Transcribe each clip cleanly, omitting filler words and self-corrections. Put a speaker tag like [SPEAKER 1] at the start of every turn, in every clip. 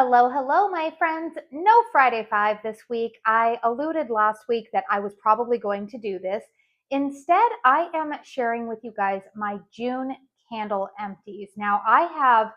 [SPEAKER 1] Hello, hello, my friends. No Friday 5 this week. I alluded last week that I was probably going to do this. Instead, I am sharing with you guys my June candle empties. Now, I have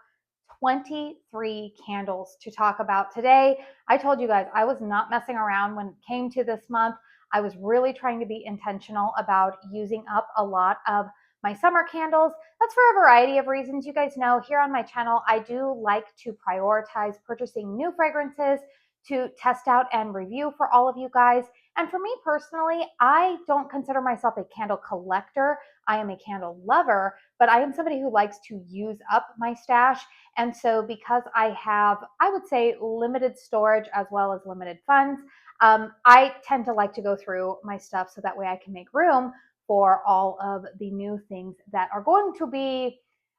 [SPEAKER 1] 23 candles to talk about today. I told you guys I was not messing around when it came to this month. I was really trying to be intentional about using up a lot of my summer candles. That's for a variety of reasons. You guys know here on my channel, I do like to prioritize purchasing new fragrances to test out and review for all of you guys. And for me personally, I don't consider myself a candle collector. I am a candle lover, but I am somebody who likes to use up my stash. And so because I have, I would say, limited storage as well as limited funds, I tend to like to go through my stuff so that way I can make room for all of the new things that are going to be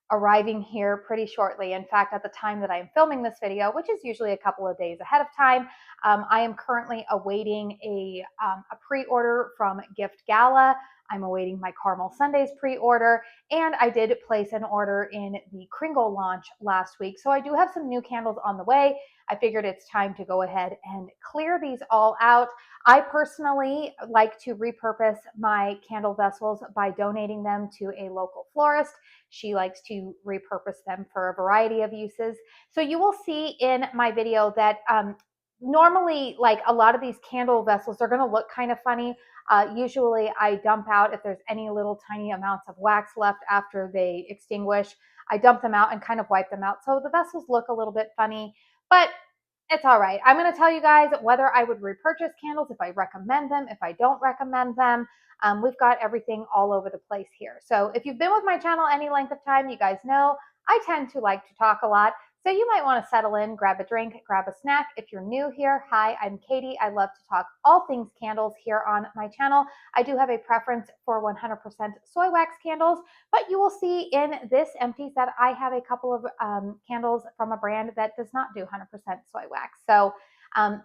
[SPEAKER 1] arriving here pretty shortly. In fact, at the time that I am filming this video, which is usually a couple of days ahead of time, I am currently awaiting a pre-order from Gift Gala. I'm awaiting my Caramel Sundays pre-order, and I did place an order in the KRINGLE launch last week. So I do have some new candles on the way. I figured it's time to go ahead and clear these all out. I personally like to repurpose my candle vessels by donating them to a local florist. She likes to repurpose them for a variety of uses. So you will see in my video that normally, like a lot of these candle vessels are going to look kind of funny. Usually I dump out if there's any little tiny amounts of wax left after they extinguish. I dump them out and kind of wipe them out. So the vessels look a little bit funny, but it's all right. I'm going to tell you guys whether I would repurchase candles, if I recommend them, if I don't recommend them. We've got everything all over the place here. So if you've been with my channel any length of time, you guys know I tend to like to talk a lot. So you might want to settle in, grab a drink, grab a snack. If you're new here, hi, I'm Katie. I love to talk all things candles here on my channel. I do have a preference for 100% soy wax candles, but you will see in this empties that I have a couple of candles from a brand that does not do 100% soy wax. So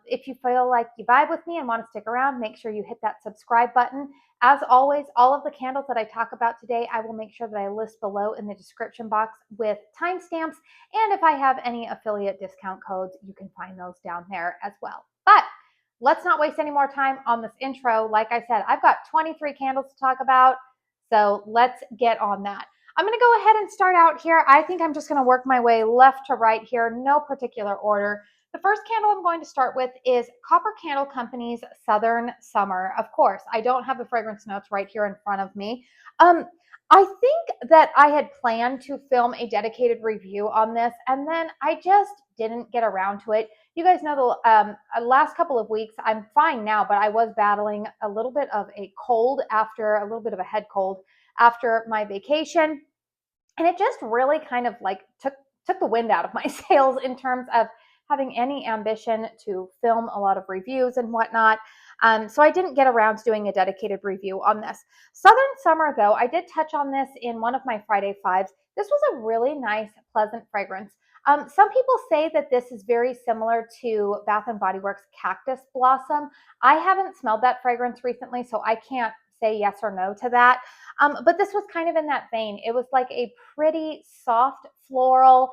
[SPEAKER 1] if you feel like you vibe with me and want to stick around, make sure you hit that subscribe button. As always, all of the candles that I talk about today, I will make sure that I list below in the description box with timestamps. And if I have any affiliate discount codes, you can find those down there as well. But let's not waste any more time on this intro. Like I said, I've got 23 candles to talk about, so let's get on that. I'm going to go ahead and start out here. I think I'm just going to work my way left to right here, no particular order. The first candle I'm going to start with is Copper Candle Company's Southern Summer. Of course, I don't have the fragrance notes right here in front of me. I think that I had planned to film a dedicated review on this, and then I just didn't get around to it. You guys know the last couple of weeks, I'm fine now, but I was battling a little bit of a cold after, a little bit of a head cold after my vacation. And it just really kind of like took the wind out of my sails in terms of having any ambition to film a lot of reviews and whatnot. So I didn't get around to doing a dedicated review on this. Southern Summer, though, I did touch on this in one of my Friday Fives. This was a really nice, pleasant fragrance. Some people say that this is very similar to Bath & Body Works Cactus Blossom. I haven't smelled that fragrance recently, so I can't say yes or no to that. But this was kind of in that vein. It was like a pretty soft floral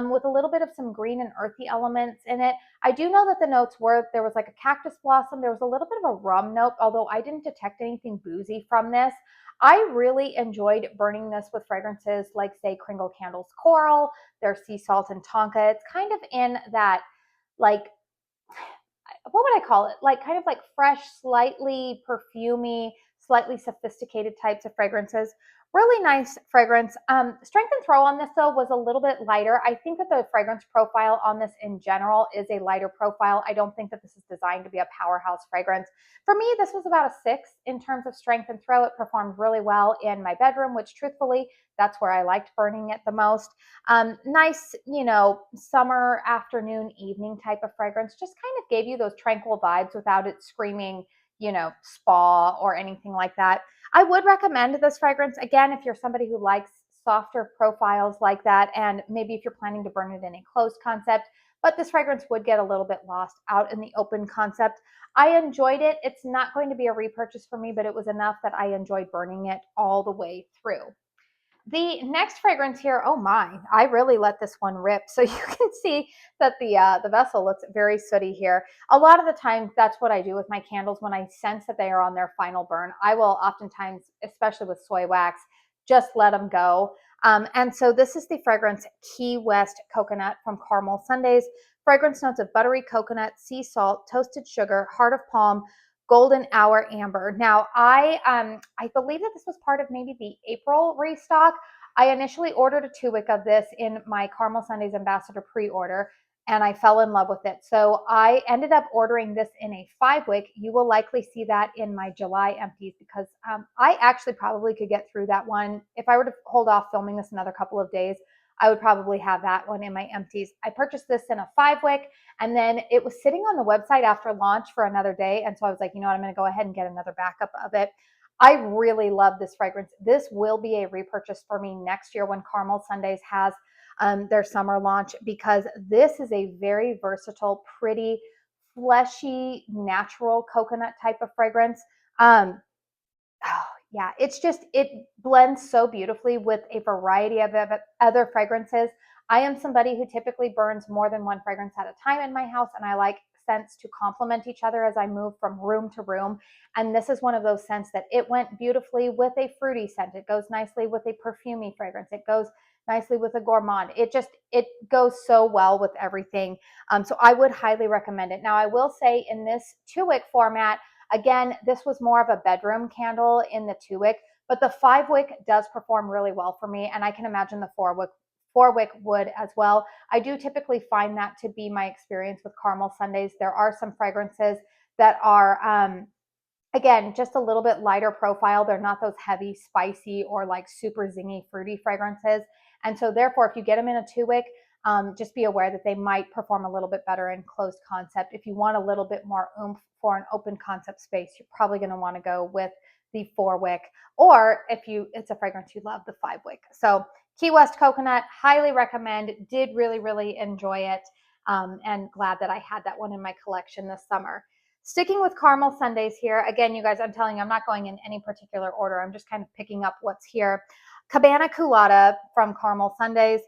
[SPEAKER 1] with a little bit of some green and earthy elements in it. I do know that the notes were, there was like a cactus blossom. There was a little bit of a rum note, although I didn't detect anything boozy from this. I really enjoyed burning this with fragrances like, say, Kringle Candles Coral, their Sea Salt and Tonka. It's kind of in that, like, what would I call it? Like kind of like fresh, slightly perfumey, slightly sophisticated types of fragrances. Really nice fragrance. Strength and throw on this, though, was a little bit lighter. I think that the fragrance profile on this in general is a lighter profile. I don't think that this is designed to be a powerhouse fragrance. For me, this was about a 6 in terms of strength and throw. It performed really well in my bedroom, which truthfully, that's where I liked burning it the most. Nice, you know, summer afternoon, evening type of fragrance. Just kind of gave you those tranquil vibes without it screaming, you know, spa or anything like that. I would recommend this fragrance, again, if you're somebody who likes softer profiles like that, and maybe if you're planning to burn it in a closed concept, but this fragrance would get a little bit lost out in the open concept. I enjoyed it. It's not going to be a repurchase for me, but it was enough that I enjoyed burning it all the way through. The next fragrance here, oh my, I really let this one rip. So you can see that the vessel looks very sooty here. A lot of the time, that's what I do with my candles when I sense that they are on their final burn. I will oftentimes, especially with soy wax, just let them go. And so this is the fragrance Key West Coconut from Caramel Sundays. Fragrance notes of buttery coconut, sea salt, toasted sugar, heart of palm, golden hour amber. Now, I believe that this was part of maybe the April restock. I initially ordered a 2-wick of this in my Caramel Sundays Ambassador pre-order, and I fell in love with it. So I ended up ordering this in a 5-wick. You will likely see that in my July empties because I actually probably could get through that one. If I were to hold off filming this another couple of days, I would probably have that one in my empties. I purchased this in a 5-wick, and then it was sitting on the website after launch for another day. And so I was like, you know what, I'm going to go ahead and get another backup of it. I really love this fragrance. This will be a repurchase for me next year when Caramel Sundays has their summer launch, because this is a very versatile, pretty, fleshy, natural coconut type of fragrance. Oh, yeah, it blends so beautifully with a variety of other fragrances. I am somebody who typically burns more than one fragrance at a time in my house, and I like scents to complement each other as I move from room to room. And this is one of those scents that it went beautifully with a fruity scent. It goes nicely with a perfumey fragrance. It goes nicely with a gourmand. It goes so well with everything. So I would highly recommend it. Now, I will say in this 2-wick format, again, this was more of a bedroom candle in the 2-wick, but the 5-wick does perform really well for me, and I can imagine the 4-wick would as well. I do typically find that to be my experience with Caramel Sundays. There are some fragrances that are, again, just a little bit lighter profile. They're not those heavy, spicy, or like super zingy, fruity fragrances. And so therefore, if you get them in a 2-wick, just be aware that they might perform a little bit better in closed concept. If you want a little bit more oomph for an open concept space, you're probably going to want to go with the 4-wick, or if it's a fragrance you love, the 5-wick. So Key West Coconut, highly recommend. Did really, really enjoy it, and glad that I had that one in my collection this summer. Sticking with Caramel Sundays here, again, you guys, I'm telling you, I'm not going in any particular order. I'm just kind of picking up what's here. Cabana Coolada from Caramel Sundays.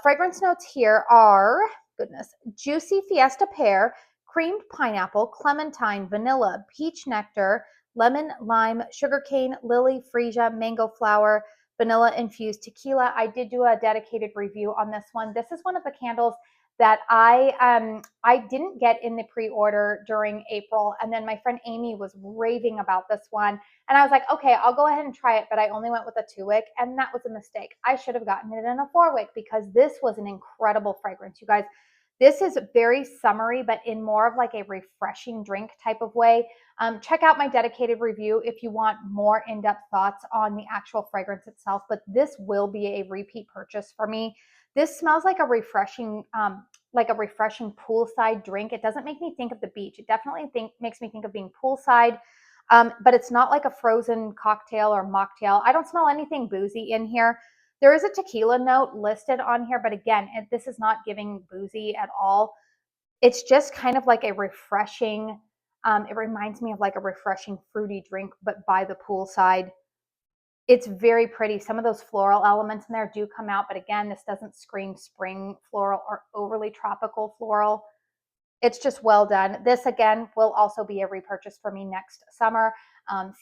[SPEAKER 1] Fragrance notes here are, goodness, juicy fiesta pear, creamed pineapple, clementine, vanilla, peach nectar, lemon, lime, sugarcane, lily, freesia, mango flower, vanilla infused tequila. I did do a dedicated review on this one. This is one of the candles that I didn't get in the pre-order during April, and then my friend Amy was raving about this one, and I was like, okay, I'll go ahead and try it, but I only went with a 2-wick, and that was a mistake. I should have gotten it in a 4-wick because this was an incredible fragrance, you guys. This is very summery, but in more of like a refreshing drink type of way. Check out my dedicated review if you want more in-depth thoughts on the actual fragrance itself, but this will be a repeat purchase for me. This smells like a refreshing poolside drink. It doesn't make me think of the beach. It definitely makes me think of being poolside, but it's not like a frozen cocktail or mocktail. I don't smell anything boozy in here. There is a tequila note listed on here, but again, this is not giving boozy at all. It's just kind of like a refreshing, it reminds me of like a refreshing fruity drink, but by the poolside. It's very pretty. Some of those floral elements in there do come out, but again, this doesn't scream spring floral or overly tropical floral. It's just well done. This, again, will also be a repurchase for me next summer.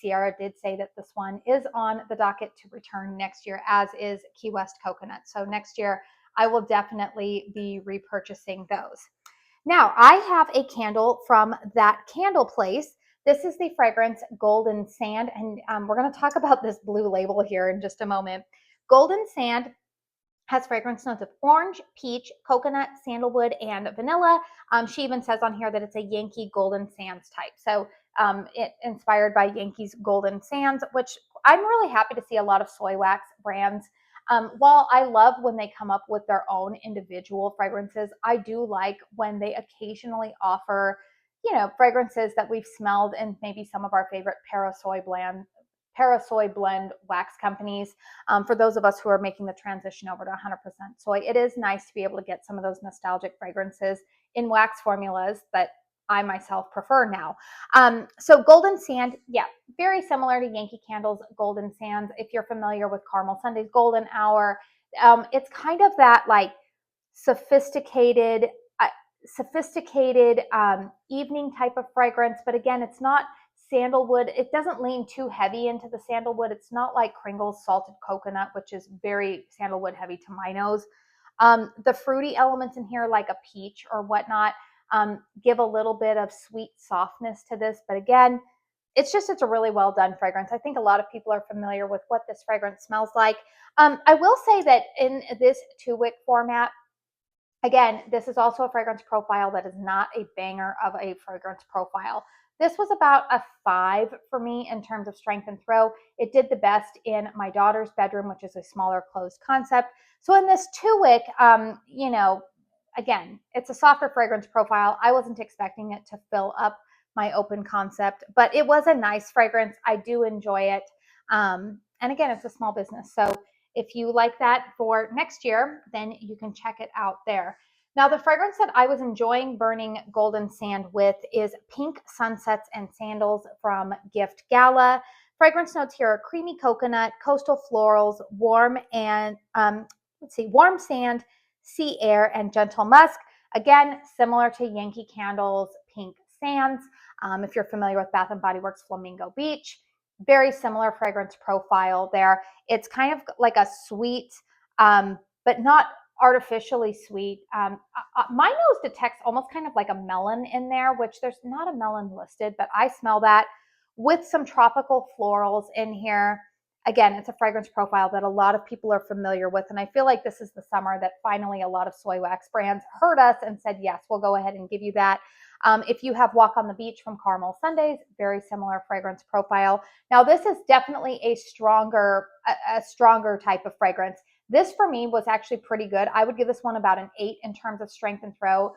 [SPEAKER 1] Sierra did say that this one is on the docket to return next year, as is Key West Coconut. So next year, I will definitely be repurchasing those. Now, I have a candle from that candle place. This is the fragrance Golden Sand, and we're going to talk about this blue label here in just a moment. Golden Sand has fragrance notes of orange, peach, coconut, sandalwood, and vanilla. She even says on here that it's a Yankee Golden Sands type. So it inspired by Yankee's Golden Sands, which I'm really happy to see a lot of soy wax brands. While I love when they come up with their own individual fragrances, I do like when they occasionally offer, fragrances that we've smelled in maybe some of our favorite Parasoy blend wax companies. For those of us who are making the transition over to 100% soy, it is nice to be able to get some of those nostalgic fragrances in wax formulas that I myself prefer now. So Golden Sand, yeah, very similar to Yankee Candle's Golden Sands. If you're familiar with Caramel Sunday's Golden Hour, it's kind of that like sophisticated, uh, evening type of fragrance. But again, it's not sandalwood. It doesn't lean too heavy into the sandalwood. It's not like Kringle's Salted Coconut, which is very sandalwood heavy to my nose. The fruity elements in here, like a peach or whatnot, give a little bit of sweet softness to this. But again, it's a really well done fragrance. I think a lot of people are familiar with what this fragrance smells like. I will say that in this 2-wick format, again, this is also a fragrance profile that is not a banger of a fragrance profile. This was about a 5 for me in terms of strength and throw. It did the best in my daughter's bedroom, which is a smaller closed concept. So in this 2-wick, again, it's a softer fragrance profile. I wasn't expecting it to fill up my open concept, but it was a nice fragrance. I do enjoy it. And again, it's a small business. So if you like that for next year, then you can check it out there. Now, the fragrance that I was enjoying burning Golden Sand with is Pink Sunsets and Sandals from Gift Gala. Fragrance notes here are creamy coconut, coastal florals, warm sand, sea air, and gentle musk. Again, similar to Yankee Candle's Pink Sands. If you're familiar with Bath & Body Works Flamingo Beach, very similar fragrance profile there. It's kind of like a sweet, but not artificially sweet. My nose detects almost kind of like a melon in there, which there's not a melon listed, but I smell that with some tropical florals in here. Again, it's a fragrance profile that a lot of people are familiar with. And I feel like this is the summer that finally a lot of soy wax brands heard us and said, yes, we'll go ahead and give you that. If you have Walk on the Beach from Caramel Sundays, very similar fragrance profile. Now, this is definitely a stronger type of fragrance. This for me was actually pretty good. I would give this one about an 8 in terms of strength and throw.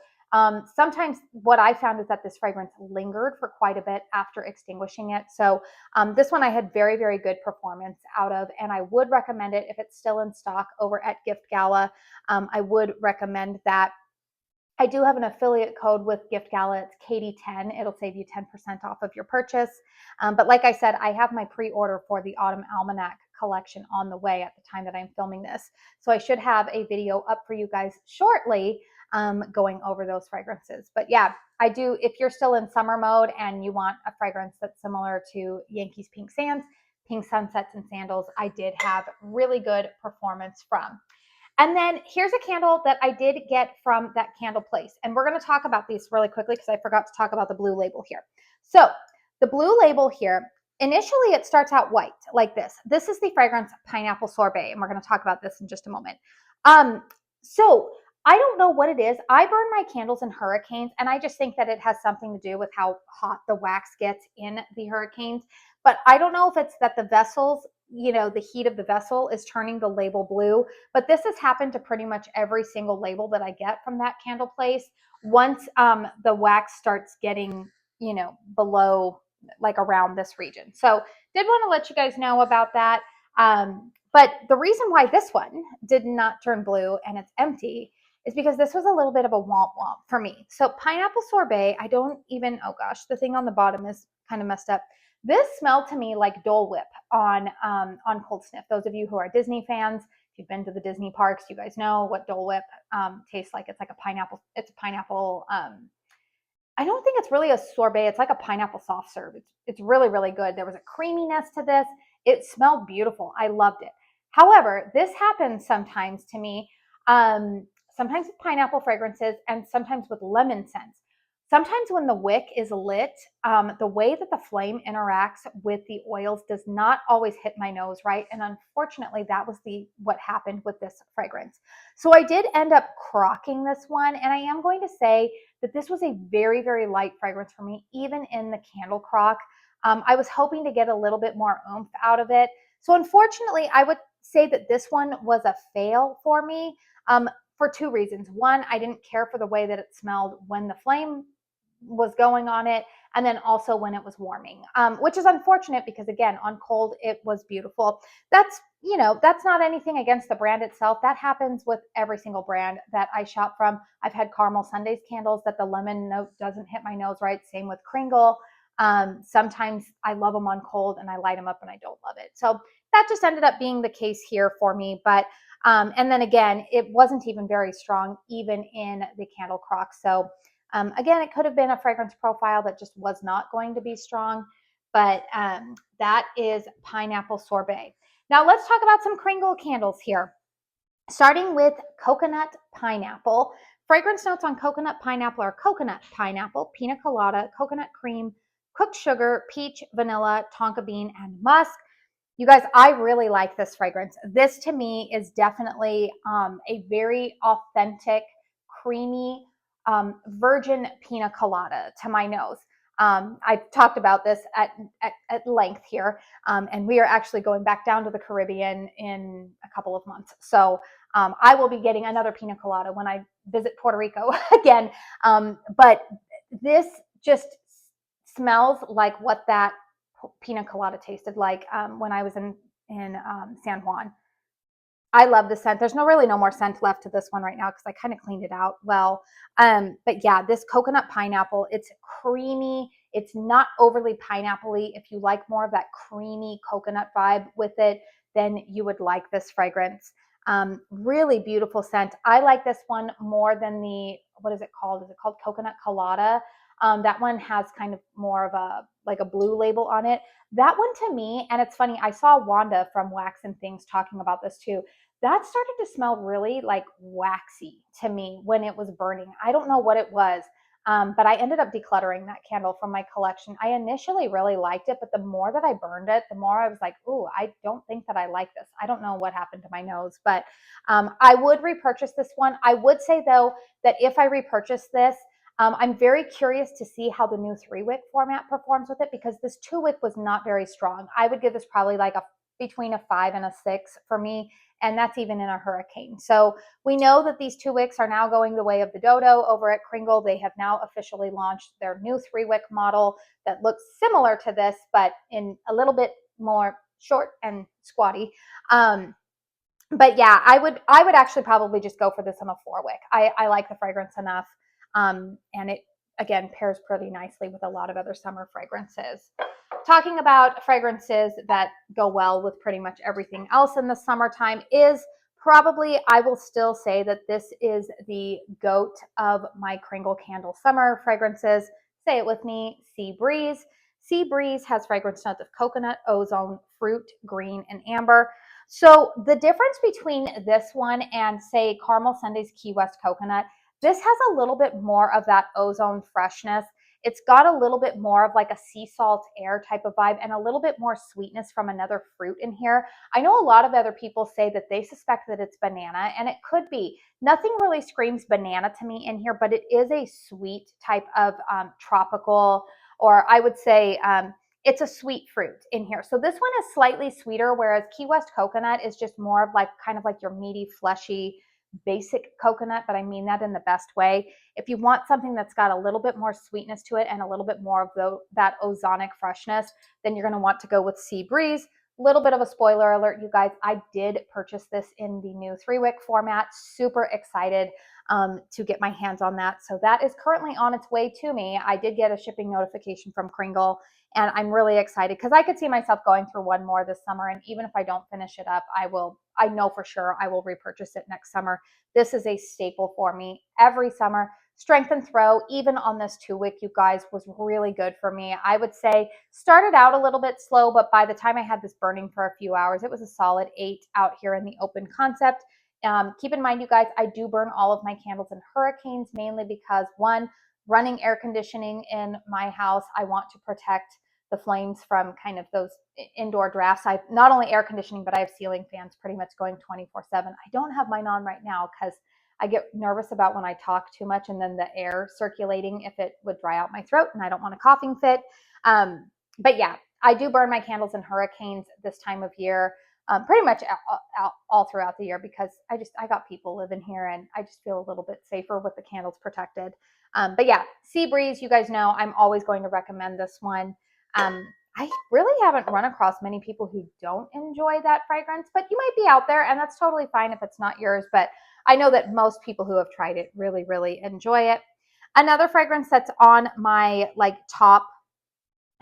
[SPEAKER 1] Sometimes what I found is that this fragrance lingered for quite a bit after extinguishing it. So this one I had very, very good performance out of, and I would recommend it if it's still in stock over at Gift Gala. I would recommend that. I do have an affiliate code with Gift Gala. It's Katie10. It'll save you 10% off of your purchase. But like I said, I have my pre-order for the Autumn Almanac collection on the way at the time that I'm filming this. So I should have a video up for you guys shortly going over those fragrances. But yeah, I do. If you're still in summer mode and you want a fragrance that's similar to Yankees Pink Sands, Pink Sunsets and Sandals, I did have really good performance from. And then here's a candle that I did get from that candle place. And we're going to talk about these really quickly because I forgot to talk about the blue label here. So the blue label here, initially it starts out white like this. This is the fragrance Pineapple Sorbet. And we're going to talk about this in just a moment. So I don't know what it is. I burn my candles in hurricanes, and I just think that it has something to do with how hot the wax gets in the hurricanes. But I don't know if it's that the vessels, the heat of the vessel is turning the label blue. But this has happened to pretty much every single label that I get from that candle place. Once the wax starts getting, below, like around this region. So did want to let you guys know about that. But the reason why this one did not turn blue and it's empty is because this was a little bit of a womp womp for me. So Pineapple Sorbet, oh gosh, the thing on the bottom is kind of messed up. This smelled to me like Dole Whip on Cold Sniff. Those of you who are Disney fans, if you've been to the Disney parks, you guys know what Dole Whip tastes like. It's like a pineapple. It's a pineapple. I don't think it's really a sorbet. It's like a pineapple soft serve. It's really, really good. There was a creaminess to this. It smelled beautiful. I loved it. However, this happens sometimes to me. Sometimes with pineapple fragrances and sometimes with lemon scents. Sometimes when the wick is lit, the way that the flame interacts with the oils does not always hit my nose, right? And unfortunately, that was what happened with this fragrance. So I did end up crocking this one, and I am going to say that this was a very, very light fragrance for me, even in the candle crock. I was hoping to get a little bit more oomph out of it. So unfortunately, I would say that this one was a fail for me. For 2 reasons. One, I didn't care for the way that it smelled when the flame was going on it, and then also when it was warming, which is unfortunate because again, on cold, it was beautiful. That's you know, that's not anything against the brand itself. That happens with every single brand that I shop from. I've had caramel sundaes candles that the lemon note doesn't hit my nose right. Same with Kringle. Sometimes I love them on cold and I light them up and I don't love it. So that just ended up being the case here for me. But and then again, it wasn't even very strong, even in the candle crock. So again, it could have been a fragrance profile that just was not going to be strong. But that is Pineapple Sorbet. Now let's talk about some Kringle candles here. Starting with coconut pineapple. Fragrance notes on coconut pineapple are coconut pineapple, pina colada, coconut cream, cooked sugar, peach, vanilla, tonka bean, and musk. You guys, I really like this fragrance. This to me is definitely a very authentic, creamy, virgin pina colada to my nose. I've talked about this at length here, and we are actually going back down to the Caribbean in a couple of months. So I will be getting another pina colada when I visit Puerto Rico again. But this just smells like what that pina colada tasted like when I was in San Juan. I love the scent. There's really no more scent left to this one right now because I kind of cleaned it out well. But yeah, this coconut pineapple, it's creamy. It's not overly pineapple-y. If you like more of that creamy coconut vibe with it, then you would like this fragrance. Really beautiful scent. I like this one more than the, what is it called? Is it called Coconut Colada? That one has kind of more of a, like a blue label on it. That one to me, and it's funny, I saw Wanda from Wax and Things talking about this too. That started to smell really like waxy to me when it was burning. I don't know what it was, but I ended up decluttering that candle from my collection. I initially really liked it, but the more that I burned it, the more I was like, ooh, I don't think that I like this. I don't know what happened to my nose, but I would repurchase this one. I would say though that if I repurchase this, I'm very curious to see how the new 3-wick format performs with it because this 2-wick was not very strong. I would give this probably like between a 5 and a 6 for me, and that's even in a hurricane. So we know that these 2-wicks are now going the way of the dodo over at Kringle. They have now officially launched their new 3-wick model that looks similar to this, but in a little bit more short and squatty. But yeah, I would actually probably just go for this on a 4-wick. I like the fragrance enough. And it, again, pairs pretty nicely with a lot of other summer fragrances. Talking about fragrances that go well with pretty much everything else in the summertime is probably, I will still say that this is the GOAT of my Kringle Candle summer fragrances. Say it with me, Sea Breeze. Sea Breeze has fragrance notes of coconut, ozone, fruit, green, and amber. So the difference between this one and say Caramel Sundaes Key West Coconut, this has a little bit more of that ozone freshness. It's got a little bit more of like a sea salt air type of vibe and a little bit more sweetness from another fruit in here. I know a lot of other people say that they suspect that it's banana, and it could be. Nothing really screams banana to me in here, but it is a sweet type of tropical, or I would say it's a sweet fruit in here. So this one is slightly sweeter, whereas Key West Coconut is just more of like kind of like your meaty, fleshy, basic coconut, but I mean that in the best way. If you want something that's got a little bit more sweetness to it and a little bit more of that ozonic freshness, then you're going to want to go with Sea Breeze. Little bit of a spoiler alert, you guys, I did purchase this in the new 3-wick format. Super excited to get my hands on that. So that is currently on its way to me. I did get a shipping notification from Kringle, and I'm really excited because I could see myself going through one more this summer. And even if I don't finish it up, I know for sure I will repurchase it next summer. This is a staple for me every summer. Strength and Throw, even on this 2-wick, you guys, was really good for me. I would say started out a little bit slow, but by the time I had this burning for a few hours, it was a solid 8 out here in the open concept. Keep in mind, you guys, I do burn all of my candles in hurricanes, mainly because, one, running air conditioning in my house, I want to protect the flames from kind of those indoor drafts. I not only air conditioning, but I have ceiling fans pretty much going 24/7. I don't have mine on right now because I get nervous about when I talk too much and then the air circulating, if it would dry out my throat, and I don't want a coughing fit. But yeah, I do burn my candles in hurricanes this time of year, pretty much all throughout the year, because I got people living here and I just feel a little bit safer with the candles protected. But yeah, Sea Breeze, you guys know I'm always going to recommend this one. I really haven't run across many people who don't enjoy that fragrance, but you might be out there and that's totally fine if it's not yours. But I know that most people who have tried it really, really enjoy it. Another fragrance that's on my like top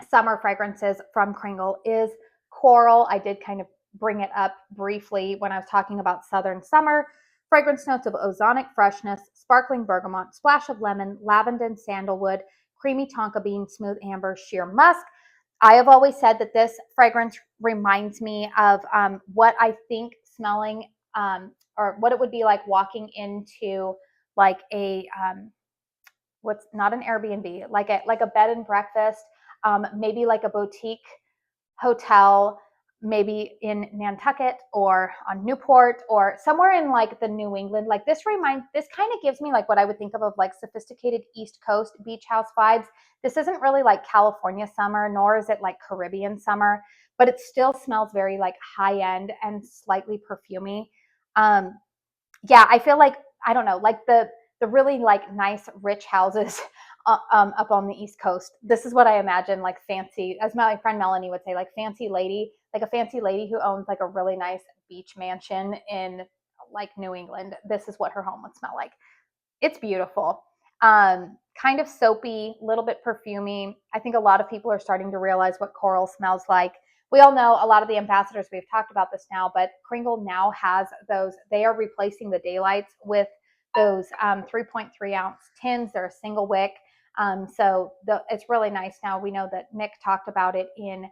[SPEAKER 1] summer fragrances from KRINGLE is Coral. I did kind of bring it up briefly when I was talking about Southern Summer. Fragrance notes of ozonic freshness, sparkling bergamot, splash of lemon, lavender and sandalwood, creamy tonka bean, smooth amber, sheer musk. I have always said that this fragrance reminds me of what I think smelling or what it would be like walking into like a what's not an Airbnb, like a bed and breakfast, maybe like a boutique hotel, maybe in Nantucket or on Newport or somewhere in like the New England. Like this kind of gives me like what I would think of like sophisticated East Coast beach house vibes. This isn't really like California summer, nor is it like Caribbean summer, but it still smells very like high end and slightly perfumey. Yeah, I feel like, I don't know, like the really like nice rich houses up on the East Coast. This is what I imagine, like fancy, as my friend Melanie would say, like fancy lady, like a fancy lady who owns like a really nice beach mansion in like New England. This is what her home would smell like. It's beautiful. Kind of soapy, a little bit perfumey. I think a lot of people are starting to realize what coral smells like. We all know a lot of the ambassadors, we've talked about this now, but KRINGLE now has those, they are replacing the daylights with those 3.3 ounce tins. They're a single wick. It's really nice now. We know that Mick talked about it in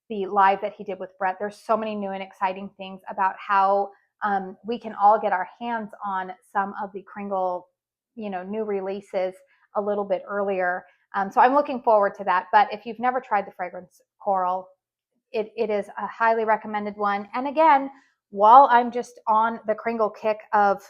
[SPEAKER 1] the live that he did with Brett. There's so many new and exciting things about how we can all get our hands on some of the KRINGLE, new releases a little bit earlier. So I'm looking forward to that. But if you've never tried the fragrance Coral, it is a highly recommended one. And again, while I'm just on the KRINGLE kick of,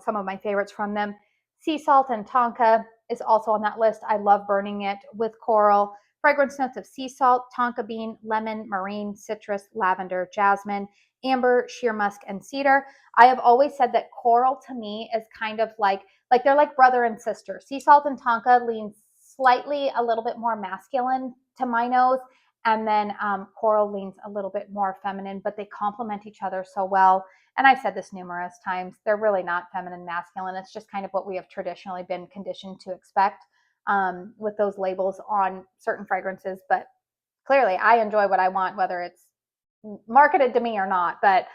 [SPEAKER 1] some of my favorites from them, Sea Salt and Tonka is also on that list. I love burning it with Coral. Fragrance notes of sea salt, tonka bean, lemon, marine, citrus, lavender, jasmine, amber, sheer musk, and cedar. I have always said that Coral to me is kind of like they're like brother and sister. Sea Salt and Tonka lean slightly a little bit more masculine to my nose, and then Coral leans a little bit more feminine, but they complement each other so well. And I've said this numerous times, they're really not feminine, masculine. It's just kind of what we have traditionally been conditioned to expect with those labels on certain fragrances. But clearly I enjoy what I want, whether it's marketed to me or not. But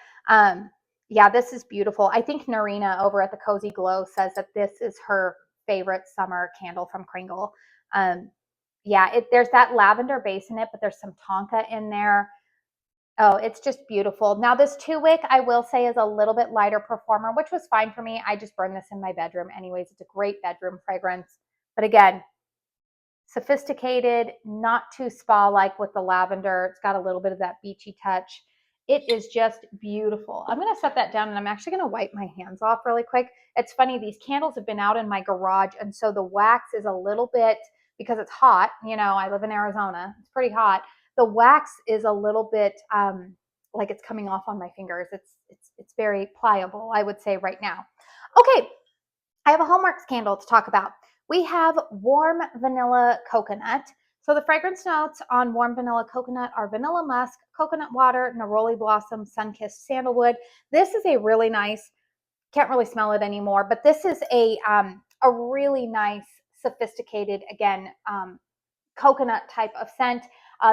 [SPEAKER 1] yeah, this is beautiful. I think Narina over at the Cozy Glow says that this is her favorite summer candle from KRINGLE. Yeah, there's that lavender base in it, but there's some tonka in there. Oh, it's just beautiful. Now this 2-wick, I will say, is a little bit lighter performer, which was fine for me. I just burn this in my bedroom anyways. It's a great bedroom fragrance. But again, sophisticated, not too spa-like with the lavender. It's got a little bit of that beachy touch. It is just beautiful. I'm going to set that down and I'm actually going to wipe my hands off really quick. It's funny, these candles have been out in my garage, and so the wax is a little bit, because it's hot, I live in Arizona, it's pretty hot. The wax is a little bit like it's coming off on my fingers. It's very pliable, I would say right now. Okay, I have a HOMEWORX candle to talk about. We have Warm Vanilla Coconut. So the fragrance notes on Warm Vanilla Coconut are vanilla musk, coconut water, neroli blossom, sun-kissed sandalwood. This is a really nice, can't really smell it anymore, but this is a really nice, sophisticated, again, coconut type of scent.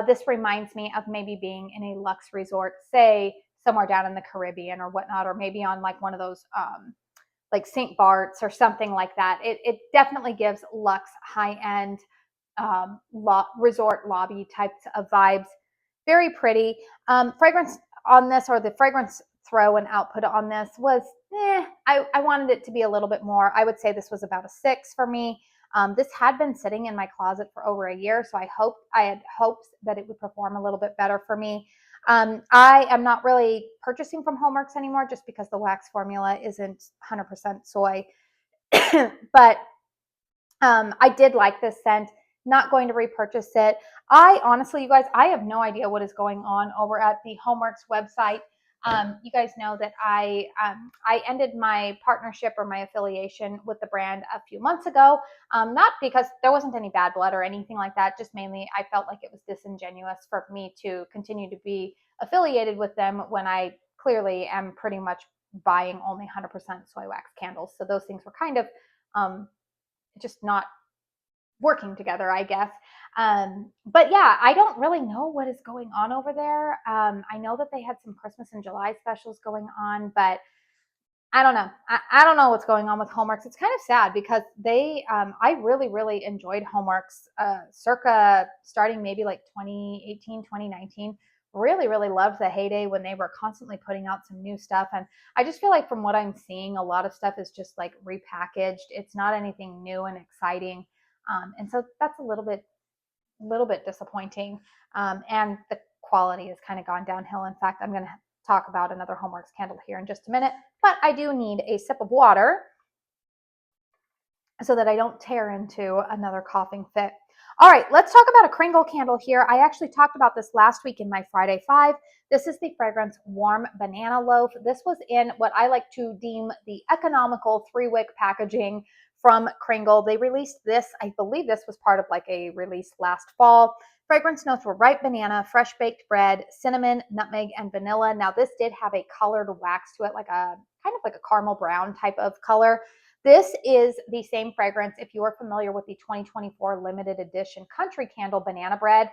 [SPEAKER 1] This reminds me of maybe being in a luxe resort, say somewhere down in the Caribbean or whatnot, or maybe on like one of those like St. Bart's or something like that. It definitely gives luxe, high-end resort lobby types of vibes. Very pretty. Fragrance on this, or the fragrance throw and output on this was, I wanted it to be a little bit more. I would say this was about a 6 for me. This had been sitting in my closet for over a year, so I had hopes that it would perform a little bit better for me. I am not really purchasing from HOMEWORX anymore just because the wax formula isn't 100% soy. But I did like this scent. Not going to repurchase it. I honestly, you guys, I have no idea what is going on over at the HOMEWORX website. You guys know that I ended my partnership or my affiliation with the brand a few months ago. Not because there wasn't any bad blood or anything like that, just mainly I felt like it was disingenuous for me to continue to be affiliated with them when I clearly am pretty much buying only 100% soy wax candles. So those things were kind of just not working together, I guess. But yeah, I don't really know what is going on over there. I know that they had some Christmas and July specials going on, but I don't know. I don't know what's going on with HOMEWORX. It's kind of sad because I really, really enjoyed HOMEWORX circa starting maybe like 2018, 2019. Really, really loved the heyday when they were constantly putting out some new stuff. And I just feel like from what I'm seeing, a lot of stuff is just like repackaged. It's not anything new and exciting. And so that's a little bit disappointing. And the quality has kind of gone downhill. In fact, I'm going to talk about another HOMEWORX candle here in just a minute, but I do need a sip of water so that I don't tear into another coughing fit. All right, let's talk about a KRINGLE candle here. I actually talked about this last week in my Friday 5. This is the fragrance Warm Banana Loaf. This was in what I like to deem the economical 3-wick packaging from KRINGLE. They released this, I believe this was part of like a release last fall. Fragrance notes were ripe banana, fresh baked bread, cinnamon, nutmeg, and vanilla. Now this did have a colored wax to it, like a kind of like a caramel brown type of color. This is the same fragrance if you are familiar with the 2024 limited edition country candle banana bread.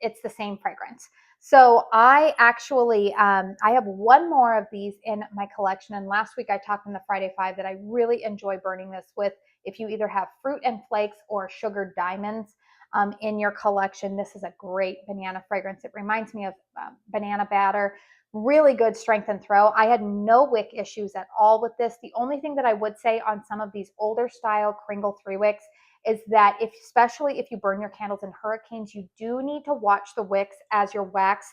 [SPEAKER 1] It's the same fragrance. So I actually I have one more of these in my collection, and last week I talked in the Friday 5 that I really enjoy burning this with if you either have fruit and flakes or sugared diamonds in your collection. This is a great banana fragrance. It reminds me of banana batter. Really good strength and throw. I had no wick issues at all with this. The only thing that I would say on some of these older style KRINGLE 3 wicks is that especially if you burn your candles in hurricanes, you do need to watch the wicks as your wax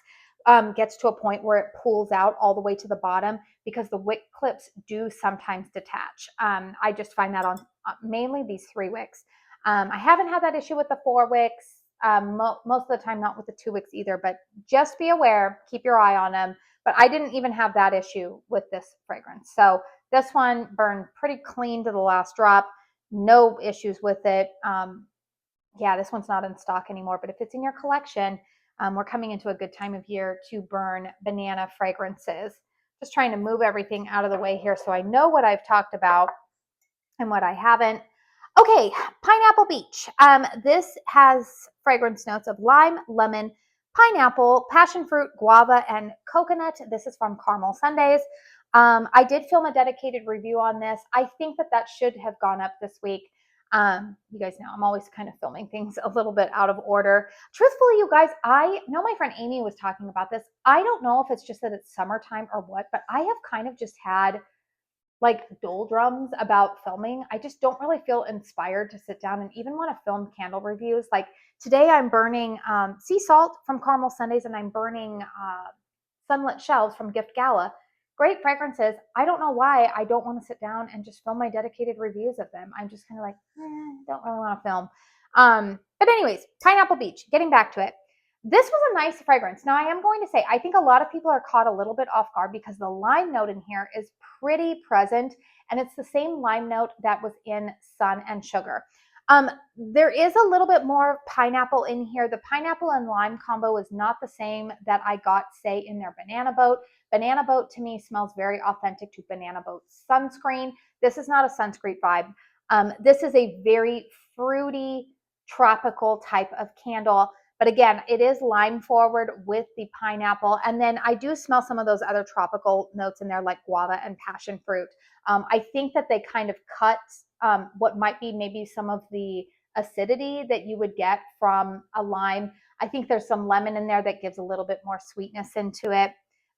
[SPEAKER 1] gets to a point where it pulls out all the way to the bottom, because the wick clips do sometimes detach. I just find that on mainly these 3 wicks. I haven't had that issue with the 4 wicks. Most of the time, not with the 2 wicks either, but just be aware, keep your eye on them. But I didn't even have that issue with this fragrance. So this one burned pretty clean to the last drop. No issues with it. Yeah, this one's not in stock anymore, but if it's in your collection, we're coming into a good time of year to burn banana fragrances. Just trying to move everything out of the way here so I know what I've talked about and what I haven't. Okay, Pineapple Beach. This has fragrance notes of lime, lemon, pineapple, passion fruit, guava, and coconut. This is from Caramel Sundays. I did film a dedicated review on this. I think that should have gone up this week. You guys know I'm always kind of filming things a little bit out of order. Truthfully, you guys, I know my friend Amy was talking about this. I don't know if it's just that it's summertime or what, but I have kind of just had like doldrums about filming. I just don't really feel inspired to sit down and even want to film candle reviews. Like today I'm burning Sea Salt from Caramel Sundays, and I'm burning Sunlit Shelves from Gift Gala. Great fragrances. I don't know why I don't want to sit down and just film my dedicated reviews of them. I'm just kind of like, don't really want to film. But anyways, Pineapple Beach, getting back to it. This was a nice fragrance. Now I am going to say, I think a lot of people are caught a little bit off guard because the lime note in here is pretty present, and it's the same lime note that was in Sun and Sugar. There is a little bit more pineapple in here. The pineapple and lime combo is not the same that I got, say, in their Banana Boat. Banana Boat to me smells very authentic to Banana Boat sunscreen. This is not a sunscreen vibe. This is a very fruity, tropical type of candle. But again, it is lime forward with the pineapple. And then I do smell some of those other tropical notes in there like guava and passion fruit. I think that they kind of cut what might be maybe some of the acidity that you would get from a lime. I think there's some lemon in there that gives a little bit more sweetness into it.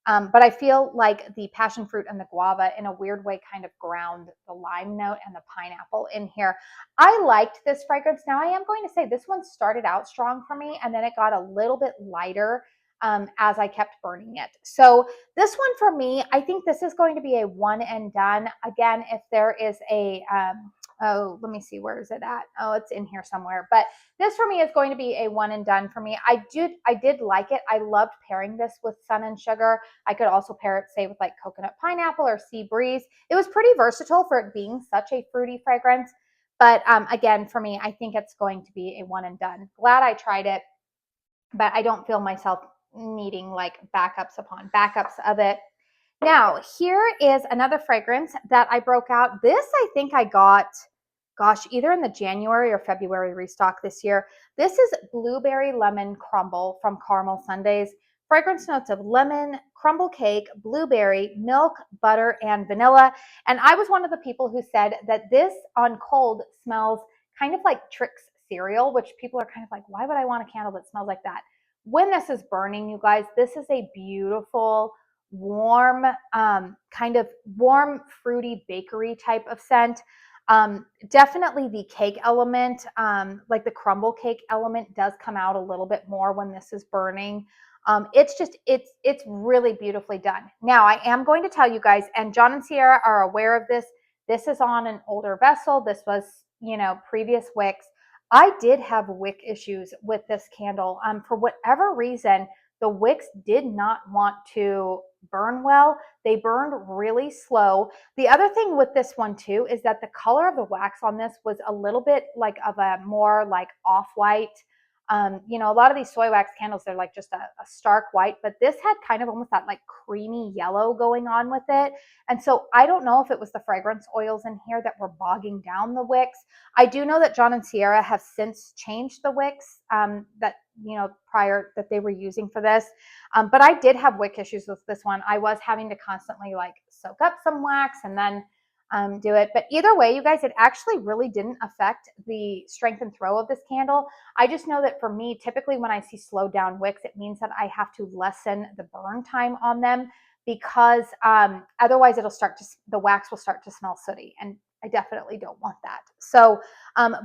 [SPEAKER 1] But I feel like the passion fruit and the guava in a weird way kind of ground the lime note and the pineapple in here. I liked this fragrance. Now I am going to say this one started out strong for me, and then it got a little bit lighter as I kept burning it. So this one for me, I think this is going to be a one and done. Again, if there is a Oh, let me see, where is it at? Oh, it's in here somewhere. But this for me is going to be a one and done for me. I did like it. I loved pairing this with Sun and Sugar. I could also pair it, say, with like coconut pineapple or sea breeze. It was pretty versatile for it being such a fruity fragrance. But again, for me, I think it's going to be a one and done. Glad I tried it, but I don't feel myself needing like backups upon backups of it. Now, here is another fragrance that I broke out. This I think I got, gosh, either in the January or February restock this year. This is Blueberry Lemon Crumble from Caramel Sundays. Fragrance notes of lemon, crumble cake, blueberry, milk, butter, and vanilla. And I was one of the people who said that this on cold smells kind of like Trix cereal, which people are kind of like, why would I want a candle that smells like that? When this is burning, you guys, this is a beautiful, warm, kind of warm, fruity bakery type of scent. Definitely the cake element, like the crumble cake element, does come out a little bit more when this is burning. It's really beautifully done. Now, I am going to tell you guys, and John and Sierra are aware of this. This is on an older vessel. This was, previous wicks. I did have wick issues with this candle. For whatever reason, the wicks did not want to burn well. They burned really slow. The other thing with this one too is that the color of the wax on this was a little bit like of a more like off-white. A lot of these soy wax candles, they're like just a stark white, but this had kind of almost that like creamy yellow going on with it. And so I don't know if it was the fragrance oils in here that were bogging down the wicks. I do know that John and Sierra have since changed the wicks that, prior that they were using for this. But I did have wick issues with this one. I was having to constantly like soak up some wax and then do it. But either way, you guys, it actually really didn't affect the strength and throw of this candle. I just know that for me, typically when I see slowed down wicks, it means that I have to lessen the burn time on them, because otherwise the wax will start to smell sooty, and I definitely don't want that. So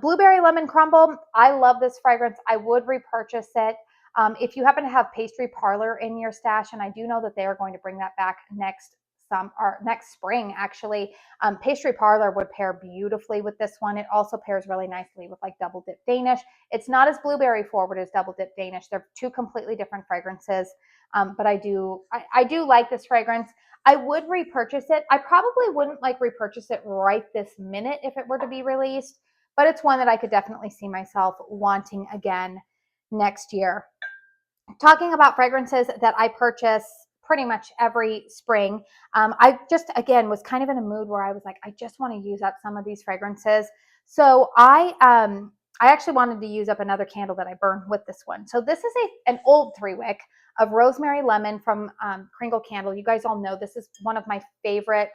[SPEAKER 1] Blueberry Lemon Crumble, I love this fragrance. I would repurchase it. If you happen to have Pastry Parlor in your stash, and I do know that they are going to bring that back next spring, actually. Pastry Parlor would pair beautifully with this one. It also pairs really nicely with like Double Dip Danish. It's not as blueberry forward as Double Dip Danish. They're two completely different fragrances. But I do like this fragrance. I would repurchase it. I probably wouldn't like repurchase it right this minute if it were to be released, but it's one that I could definitely see myself wanting again next year. Talking about fragrances that I purchase pretty much every spring, I just, again, was kind of in a mood where I was like, I just want to use up some of these fragrances. So I actually wanted to use up another candle that I burned with this one. So this is an old 3-wick of Rosemary Lemon from KRINGLE Candle. You guys all know this is one of my favorite,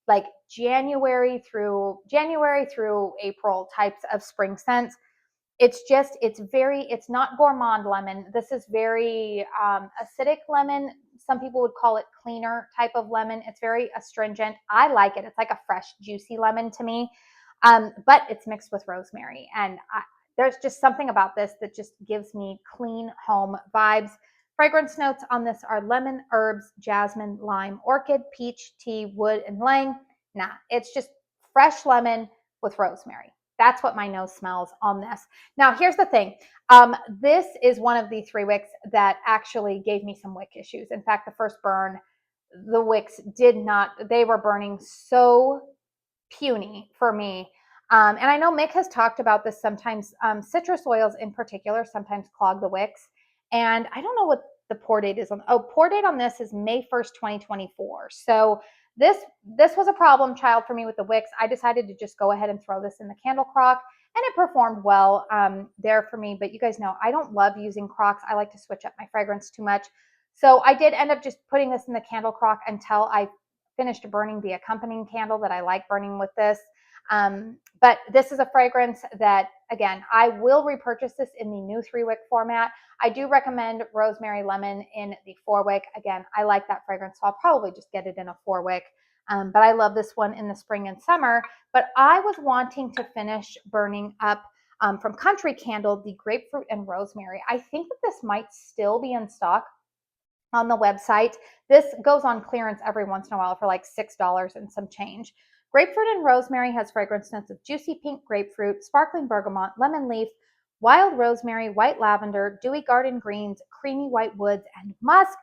[SPEAKER 1] like January through April types of spring scents. It's not gourmand lemon. This is very acidic lemon. Some people would call it cleaner type of lemon. It's very astringent. I like it. It's like a fresh, juicy lemon to me, but it's mixed with rosemary. And there's just something about this that just gives me clean home vibes. Fragrance notes on this are lemon, herbs, jasmine, lime, orchid, peach, tea, wood, and lang. Nah, it's just fresh lemon with rosemary. That's what my nose smells on this. Now, here's the thing. This is one of the 3 wicks that actually gave me some wick issues. In fact, the first burn, the wicks they were burning so puny for me. And I know Mick has talked about this sometimes. Citrus oils in particular sometimes clog the wicks. And I don't know what the pour date is on. Oh, pour date on this is May 1st, 2024. So this was a problem child for me with the wicks. I decided to just go ahead and throw this in the candle crock, and it performed well there for me. But you guys know I don't love using crocks. I like to switch up my fragrance too much. So I did end up just putting this in the candle crock until I finished burning the accompanying candle that I like burning with this. But this is a fragrance that, again, I will repurchase this in the new 3-wick format. I do recommend Rosemary Lemon in the 4-wick. Again, I like that fragrance, so I'll probably just get it in a 4-wick. But I love this one in the spring and summer. But I was wanting to finish burning up from Country Candle the Grapefruit and Rosemary. I think that this might still be in stock on the website. This goes on clearance every once in a while for like $6 and some change. Grapefruit and Rosemary has fragrance notes of juicy pink grapefruit, sparkling bergamot, lemon leaf, wild rosemary, white lavender, dewy garden greens, creamy white woods, and musk.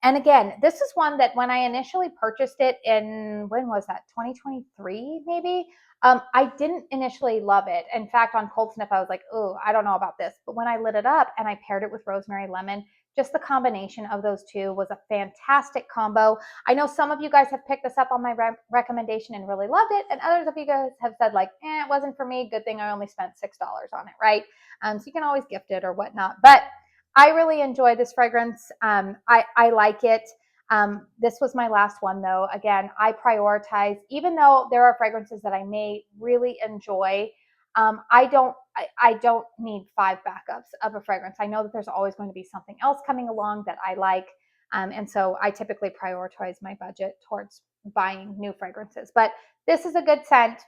[SPEAKER 1] And again, this is one that when I initially purchased it in, when was that, 2023 maybe? I didn't initially love it. In fact, on Cold Sniff, I was like, oh, I don't know about this. But when I lit it up and I paired it with Rosemary Lemon, just the combination of those two was a fantastic combo. I know some of you guys have picked this up on my recommendation and really loved it. And others of you guys have said like, it wasn't for me. Good thing I only spent $6 on it, right? So you can always gift it or whatnot. But I really enjoy this fragrance. I like it. This was my last one though. Again, I prioritize, even though there are fragrances that I may really enjoy, I don't need 5 backups of a fragrance. I know that there's always going to be something else coming along that I like. And so I typically prioritize my budget towards buying new fragrances. But this is a good scent.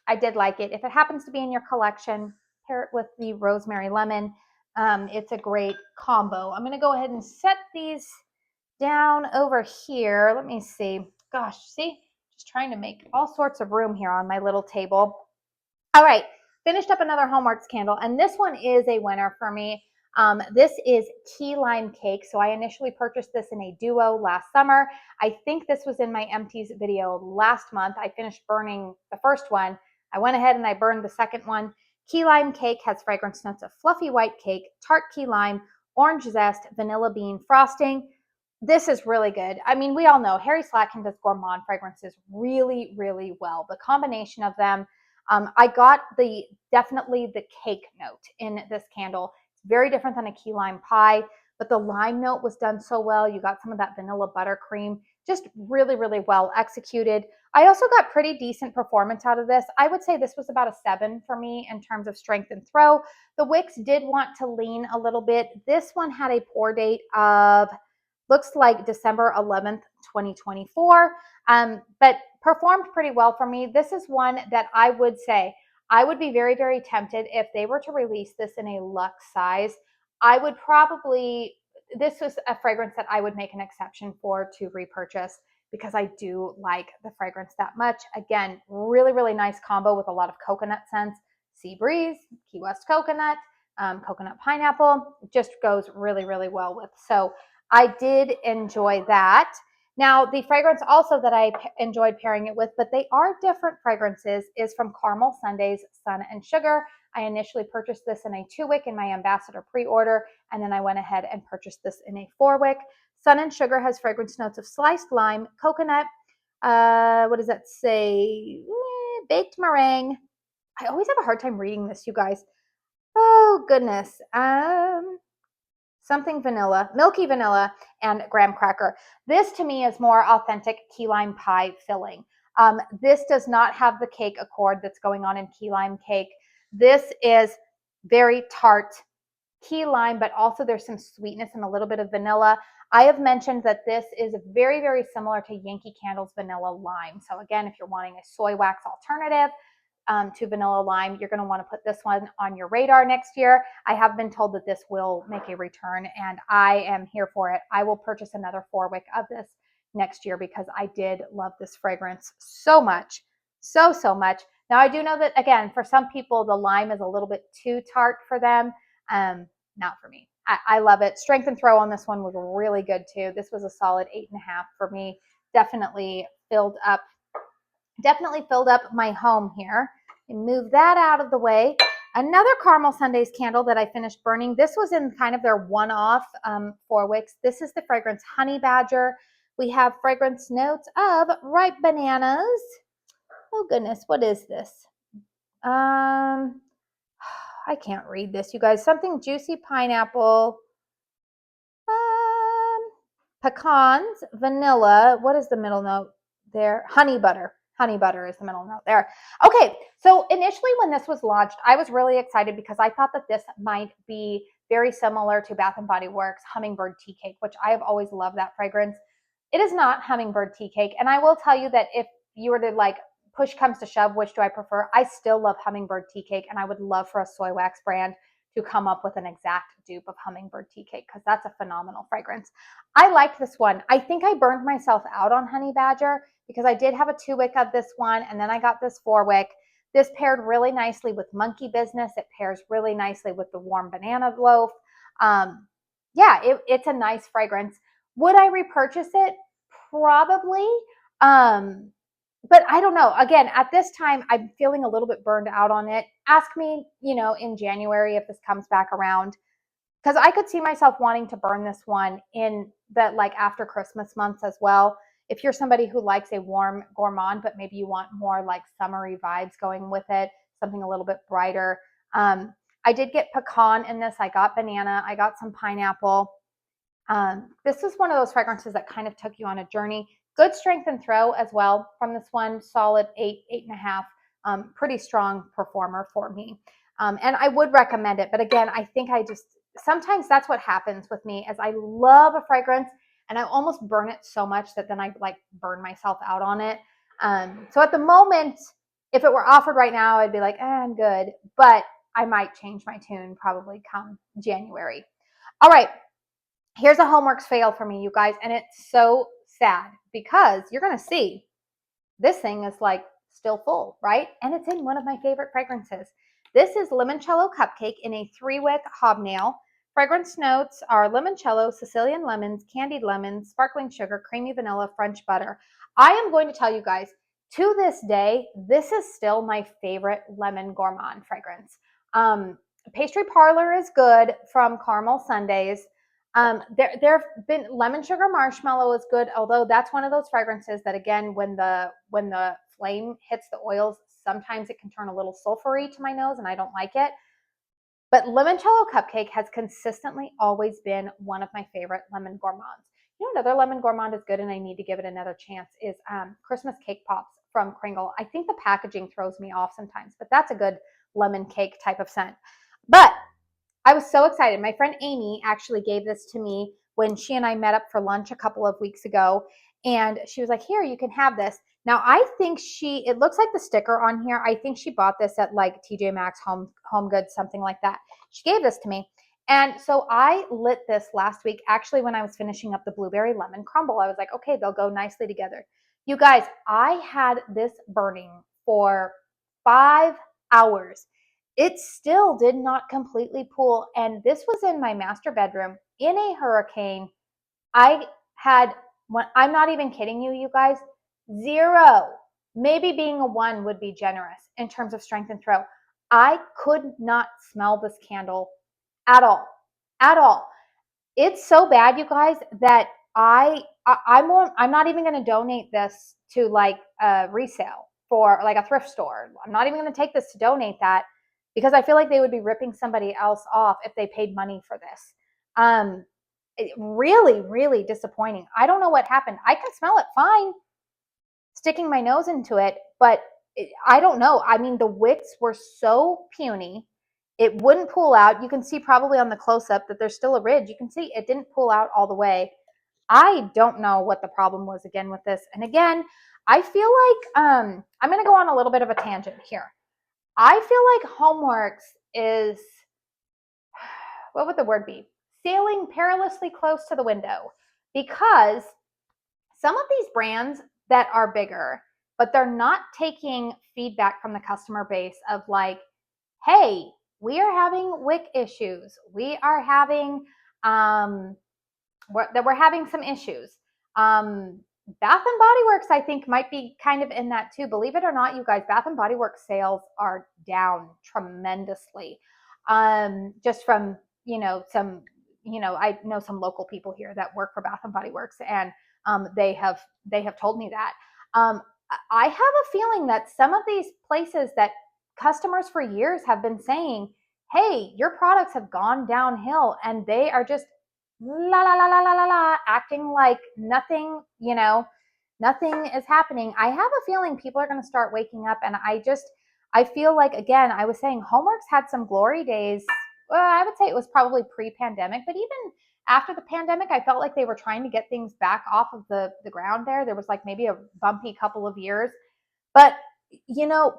[SPEAKER 1] I did like it. If it happens to be in your collection, pair it with the Rosemary Lemon. It's a great combo. I'm going to go ahead and set these down over here. Let me see. Gosh, see? Just trying to make all sorts of room here on my little table. All right, finished up another HOMEWORX candle, and this one is a winner for me. This is Key Lime Cake. So I initially purchased this in a duo last summer. I think this was in my empties video last month. I finished burning the first one. I went ahead and I burned the second one. Key Lime Cake has fragrance notes of fluffy white cake, tart key lime, orange zest, vanilla bean frosting. This is really good. I mean, we all know Harry Slatkin does gourmand fragrances really, really well. The combination of them, I got definitely the cake note in this candle. It's very different than a key lime pie, but the lime note was done so well. You got some of that vanilla buttercream, just really, really well executed. I also got pretty decent performance out of this. I would say this was about a 7 for me in terms of strength and throw. The wicks did want to lean a little bit. This one had a pour date of, looks like December 11th, 2024, but performed pretty well for me. This is one that I would say I would be very, very tempted if they were to release this in a luxe size. I would probably, this was a fragrance that I would make an exception for to repurchase because I do like the fragrance that much. Again, really, really nice combo with a lot of coconut scents. Sea breeze, Key West coconut, coconut pineapple, just goes really, really well with. So I did enjoy that. Now, the fragrance also that I enjoyed pairing it with, but they are different fragrances, is from Caramel Sundays Sun and Sugar. I initially purchased this in a 2-wick in my Ambassador pre-order, and then I went ahead and purchased this in a 4-wick. Sun and Sugar has fragrance notes of sliced lime, coconut, what does that say? Baked meringue. I always have a hard time reading this, you guys. Oh, goodness. Something vanilla, milky vanilla, and graham cracker. This to me is more authentic key lime pie filling. This does not have the cake accord that's going on in key lime cake. This is very tart key lime, but also there's some sweetness and a little bit of vanilla. I have mentioned that this is very, very similar to Yankee Candle's vanilla lime. So again, if you're wanting a soy wax alternative, to vanilla lime, you're going to want to put this one on your radar next year. I have been told that this will make a return, and I am here for it. I will purchase another 4-wick of this next year because I did love this fragrance so much, so much. Now, I do know that, again, for some people, the lime is a little bit too tart for them. Not for me. I love it. Strength and throw on this one was really good too. This was a solid 8.5 for me. Definitely filled up my home here. And move that out of the way. Another Caramel Sundays candle that I finished burning. This was in kind of their one-off 4-wicks. This is the fragrance Honey Badger. We have fragrance notes of ripe bananas. Oh goodness, what is this? I can't read this, you guys. Something juicy pineapple. Pecans, vanilla. What is the middle note there? Honey butter. Honey butter is the middle note there. Okay, so initially when this was launched, I was really excited because I thought that this might be very similar to Bath & Body Works Hummingbird Tea Cake, which I have always loved that fragrance. It is not Hummingbird Tea Cake, and I will tell you that if you were to like push comes to shove, which do I prefer? I still love Hummingbird Tea Cake, and I would love for a soy wax brand to come up with an exact dupe of Hummingbird Tea Cake because that's a phenomenal fragrance. I liked this one. I think I burned myself out on Honey Badger because I did have a 2-wick of this one, and then I got this 4-wick. This paired really nicely with Monkey Business. It pairs really nicely with the Warm Banana Loaf. Yeah, it's a nice fragrance. Would I repurchase it? Probably. But I don't know. Again, at this time, I'm feeling a little bit burned out on it. Ask me, in January if this comes back around, because I could see myself wanting to burn this one in the after Christmas months as well. If you're somebody who likes a warm gourmand, but maybe you want more summery vibes going with it, something a little bit brighter. I did get pecan in this. I got banana. I got some pineapple. This is one of those fragrances that kind of took you on a journey. Good strength and throw as well from this one. Solid 8.5. Pretty strong performer for me. And I would recommend it. But again, I think sometimes that's what happens with me, as I love a fragrance and I almost burn it so much that then I burn myself out on it. So at the moment, if it were offered right now, I'd be like, I'm good. But I might change my tune probably come January. All right. Here's a HOMEWORX fail for me, you guys. And it's so sad because you're going to see this thing is still full, right? And it's in one of my favorite fragrances. This is Limoncello Cupcake in a 3-wick hobnail. Fragrance notes are limoncello, Sicilian lemons, candied lemons, sparkling sugar, creamy vanilla, French butter. I am going to tell you guys, to this day, this is still my favorite lemon gourmand fragrance. Pastry Parlor is good from Caramel Sundays. There have been lemon sugar marshmallow is good, although that's one of those fragrances that, again, when the flame hits the oils, sometimes it can turn a little sulfury to my nose and I don't like it. But Limoncello Cupcake has consistently always been one of my favorite lemon gourmands. Another lemon gourmand is good and I need to give it another chance is Christmas Cake Pops from KRINGLE. I think the packaging throws me off sometimes, but that's a good lemon cake type of scent. But I was so excited. My friend Amy actually gave this to me when she and I met up for lunch a couple of weeks ago. And she was like, here, you can have this. Now, I think it looks like the sticker on here. I think she bought this at TJ Maxx, Home Goods, something like that. She gave this to me. And so I lit this last week, actually, when I was finishing up the Blueberry Lemon Crumble. I was like, okay, they'll go nicely together. You guys, I had this burning for 5 hours. It still did not completely pool. And this was in my master bedroom in a hurricane. I'm not even kidding you guys, 0. Maybe being a 1 would be generous in terms of strength and throw. I could not smell this candle at all. At all. It's so bad, you guys, that I'm not even going to donate this to a resale for a thrift store. I'm not even going to take this to donate that, because I feel like they would be ripping somebody else off if they paid money for this. Really, really disappointing. I don't know what happened. I can smell it fine sticking my nose into it, but I don't know. I mean, the wicks were so puny. It wouldn't pull out. You can see probably on the close-up that there's still a ridge. You can see it didn't pull out all the way. I don't know what the problem was again with this. And again, I feel like I'm going to go on a little bit of a tangent here. I feel like HOMEWORX is, what would the word be? Sailing perilously close to the window, because some of these brands that are bigger, but they're not taking feedback from the customer base of hey, we are having wick issues. We are having, we're having some issues. Bath and Body Works, I think, might be kind of in that too. Believe it or not, you guys, Bath and Body Works sales are down tremendously. Just from, I know some local people here that work for Bath and Body Works, and they have told me that. I have a feeling that some of these places that customers for years have been saying, hey, your products have gone downhill, and they are just acting like nothing, nothing is happening. I have a feeling people are going to start waking up, and I feel like, again, I was saying HOMEWORX had some glory days. Well, I would say it was probably pre-pandemic, but even after the pandemic, I felt like they were trying to get things back off of the ground there. There was maybe a bumpy couple of years. But,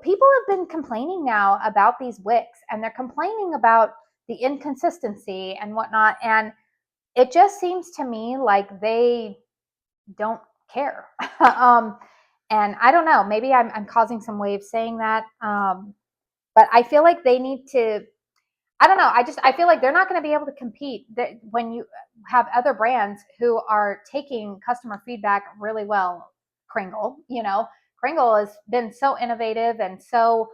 [SPEAKER 1] people have been complaining now about these wicks, and they're complaining about the inconsistency and whatnot. And it just seems to me like they don't care. And I don't know, maybe I'm causing some waves saying that. But I feel like they need to, I don't know. I feel like they're not going to be able to compete when you have other brands who are taking customer feedback really well. KRINGLE, KRINGLE has been so innovative and so,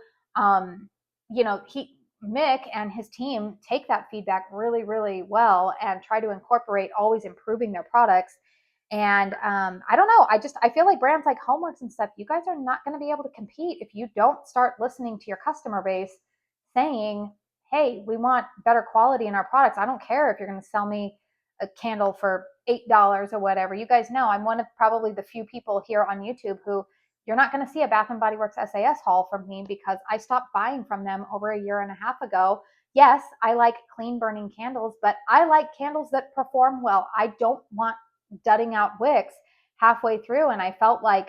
[SPEAKER 1] Mick and his team take that feedback really, really well and try to incorporate always improving their products. And I don't know. I feel like brands like HOMEWORX and stuff, you guys are not going to be able to compete if you don't start listening to your customer base saying, hey, we want better quality in our products. I don't care if you're going to sell me a candle for $8 or whatever. You guys know I'm one of probably the few people here on YouTube who you're not going to see a Bath and Body Works SAS haul from me because I stopped buying from them over a year and a half ago. Yes, I like clean burning candles, but I like candles that perform well. I don't want dudding out wicks halfway through. And I felt like,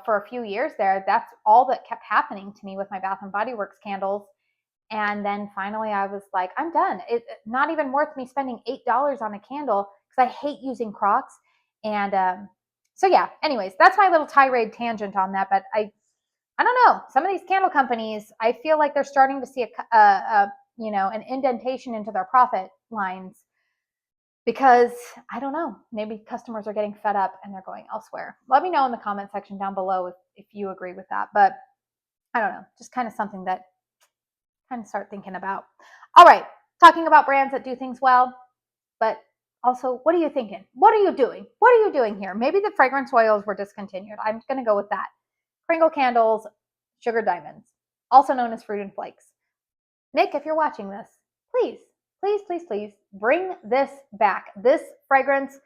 [SPEAKER 1] for a few years there, that's all that kept happening to me with my Bath and Body Works candles. And then finally I was like, I'm done. It's not even worth me spending $8 on a candle because I hate using Crocs. And so yeah, anyways, that's my little tirade tangent on that. But I don't know. Some of these candle companies, I feel like they're starting to see an indentation into their profit lines because I don't know, maybe customers are getting fed up and they're going elsewhere. Let me know in the comment section down below if you agree with that. But I don't know, just kind of something that kind of start thinking about. All right, talking about brands that do things well, but also, what are you thinking? What are you doing? What are you doing here? Maybe the fragrance oils were discontinued. I'm going to go with that. KRINGLE candles, sugar diamonds, also known as fruit and flakes. Mick, if you're watching this, please, please, please, please bring this back. This fragrance,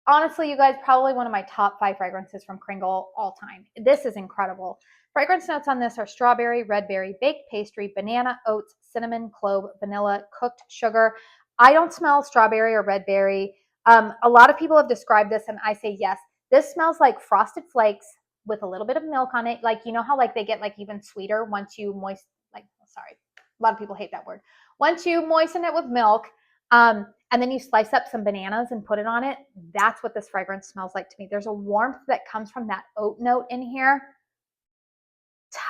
[SPEAKER 1] honestly, you guys, probably one of my top 5 fragrances from KRINGLE all time. This is incredible. Fragrance notes on this are strawberry, red berry, baked pastry, banana, oats, cinnamon, clove, vanilla, cooked sugar. I don't smell strawberry or red berry. A lot of people have described this, and I say yes. This smells like Frosted Flakes with a little bit of milk on it. Like, you know how like they get like even sweeter once you a lot of people hate that word. Once you moisten it with milk, and then you slice up some bananas and put it on it, that's what this fragrance smells like to me. There's a warmth that comes from that oat note in here.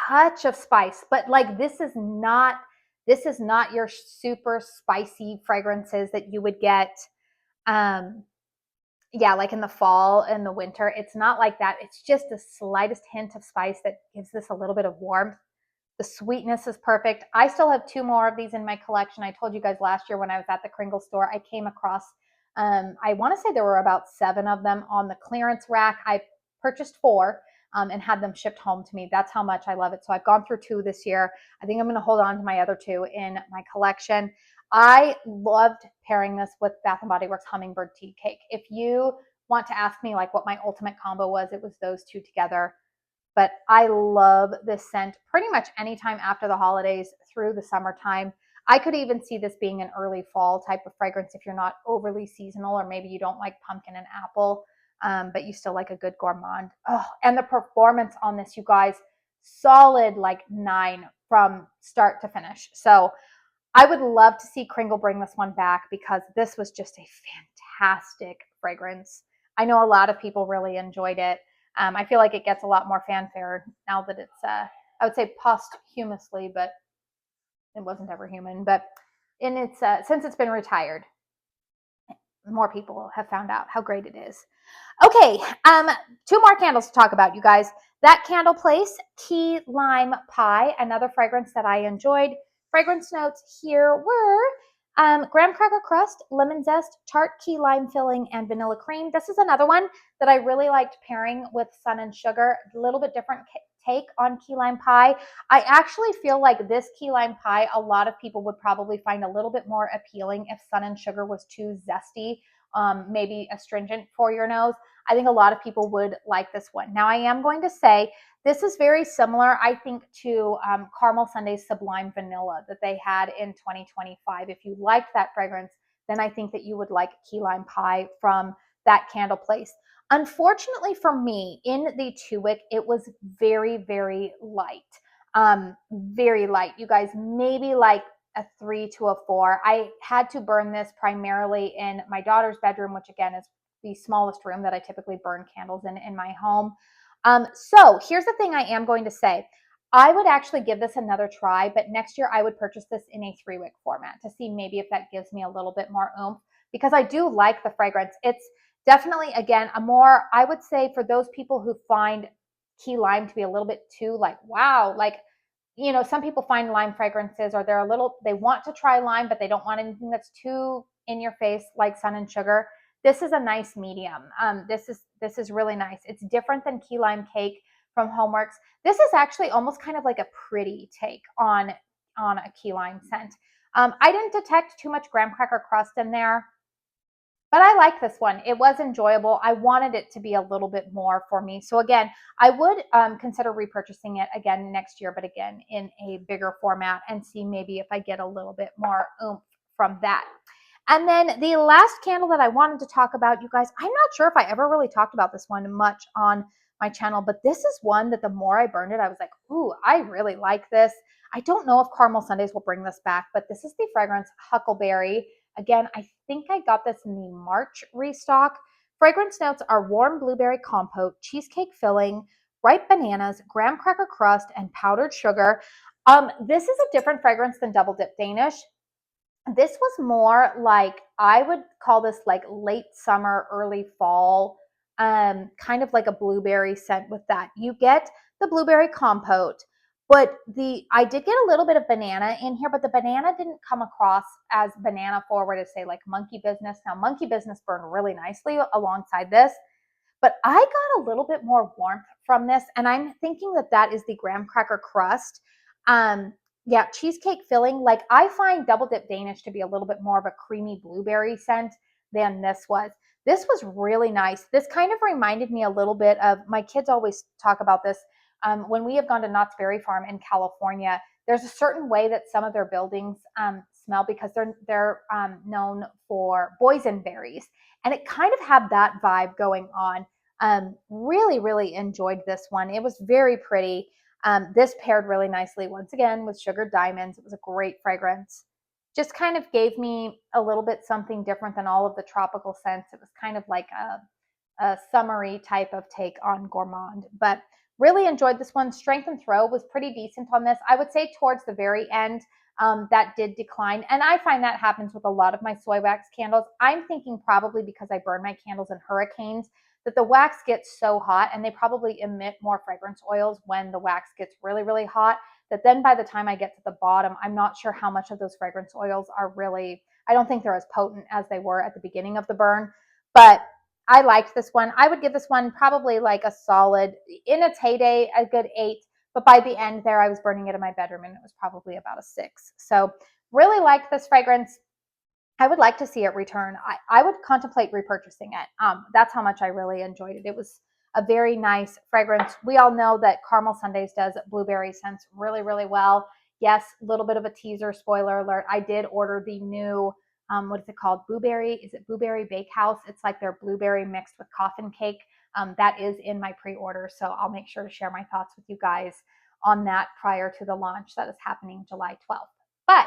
[SPEAKER 1] Touch of spice, but like this is not your super spicy fragrances that you would get like in the fall and the winter. It's not like that. It's just the slightest hint of spice that gives this a little bit of warmth. The sweetness is perfect. I still have 2 more of these in my collection. I told you guys last year when I was at the KRINGLE store, I came across, I want to say there were about 7 of them on the clearance rack. I purchased 4 and had them shipped home to me. That's how much I love it. So I've gone through 2 this year. I think I'm going to hold on to my other 2 in my collection. I loved pairing this with Bath & Body Works Hummingbird Tea Cake. If you want to ask me like what my ultimate combo was, it was those 2 together. But I love this scent pretty much anytime after the holidays through the summertime. I could even see this being an early fall type of fragrance if you're not overly seasonal, or maybe you don't like pumpkin and apple, but you still like a good gourmand. Oh, and the performance on this, you guys, solid like 9 from start to finish. So I would love to see KRINGLE bring this one back because this was just a fantastic fragrance. I know a lot of people really enjoyed it. I feel like it gets a lot more fanfare now that it's, I would say posthumously, but it wasn't ever human. But since it's been retired, more people have found out how great it is. Okay, 2 more candles to talk about, you guys. That Candle Place Key Lime Pie, another fragrance that I enjoyed. Fragrance notes here were graham cracker crust, lemon zest, tart key lime filling, and vanilla cream. This is another one that I really liked pairing with Sun and Sugar. A little bit different take on key lime pie. I actually feel like this key lime pie, a lot of people would probably find a little bit more appealing if Sun and Sugar was too zesty, maybe astringent for your nose. I think a lot of people would like this one. Now, I am going to say this is very similar, I think, to Caramel Sundae's Sublime Vanilla that they had in 2025. If you liked that fragrance, then I think that you would like Key Lime Pie from that Candle Place. Unfortunately for me, in the 2-wick, it was very, very light. Very light. You guys, maybe like a 3 to a 4. I had to burn this primarily in my daughter's bedroom, which again is the smallest room that I typically burn candles in my home. So here's the thing I am going to say. I would actually give this another try, but next year I would purchase this in a 3-wick format to see maybe if that gives me a little bit more oomph, because I do like the fragrance. It's definitely, again, a more, I would say for those people who find key lime to be a little bit too like, wow, like, you know, some people find lime fragrances or they're a little, they want to try lime, but they don't want anything that's too in your face like Sun and Sugar. This is a nice medium. This is really nice. It's different than Key Lime Cake from HOMEWORX. This is actually almost kind of like a pretty take on a key lime scent. I didn't detect too much graham cracker crust in there, but I like this one. It was enjoyable. I wanted it to be a little bit more for me. So again, I would consider repurchasing it again next year, but again, in a bigger format, and see maybe if I get a little bit more oomph from that. And then the last candle that I wanted to talk about, you guys, I'm not sure if I ever really talked about this one much on my channel, but this is one that the more I burned it, I was like, ooh, I really like this. I don't know if Caramel Sundays will bring this back, but this is the fragrance Huckleberry. Again, I think I got this in the March restock. Fragrance notes are warm blueberry compote, cheesecake filling, ripe bananas, graham cracker crust, and powdered sugar. This is a different fragrance than Double Dip Danish. This was more like, I would call this like late summer, early fall, kind of like a blueberry scent with that. You get the blueberry compote, but I did get a little bit of banana in here, but the banana didn't come across as banana forward as say like Monkey Business. Now Monkey Business burned really nicely alongside this, but I got a little bit more warmth from this, and I'm thinking that that is the graham cracker crust. Yeah, cheesecake filling. Like, I find Double Dip Danish to be a little bit more of a creamy blueberry scent than this was. This was really nice. This kind of reminded me a little bit of, my kids always talk about this. When we have gone to Knott's Berry Farm in California, there's a certain way that some of their buildings smell because they're known for boysenberries. And it kind of had that vibe going on. Really, really enjoyed this one. It was very pretty. This paired really nicely, once again, with Sugar Diamonds. It was a great fragrance. Just kind of gave me a little bit something different than all of the tropical scents. It was kind of like a summery type of take on Gourmand. But really enjoyed this one. Strength and Throw was pretty decent on this. I would say towards the very end, that did decline. And I find that happens with a lot of my soy wax candles. I'm thinking probably because I burn my candles in hurricanes, that the wax gets so hot, and they probably emit more fragrance oils when the wax gets really, really hot, that then by the time I get to the bottom, I'm not sure how much of those fragrance oils are really, I don't think they're as potent as they were at the beginning of the burn. But I liked this one. I would give this one probably like a solid, in its heyday, a good 8. But by the end there, I was burning it in my bedroom, and it was probably about a 6. So really liked this fragrance. I would like to see it return. I would contemplate repurchasing it. That's how much I really enjoyed it. It was a very nice fragrance. We all know that Caramel Sundays does blueberry scents really, really well. Yes, a little bit of a teaser, spoiler alert. I did order the new, what is it called? Blueberry, is it Blueberry Bakehouse? It's like their blueberry mixed with coffin cake. That is in my pre-order, so I'll make sure to share my thoughts with you guys on that prior to the launch that is happening July 12th. But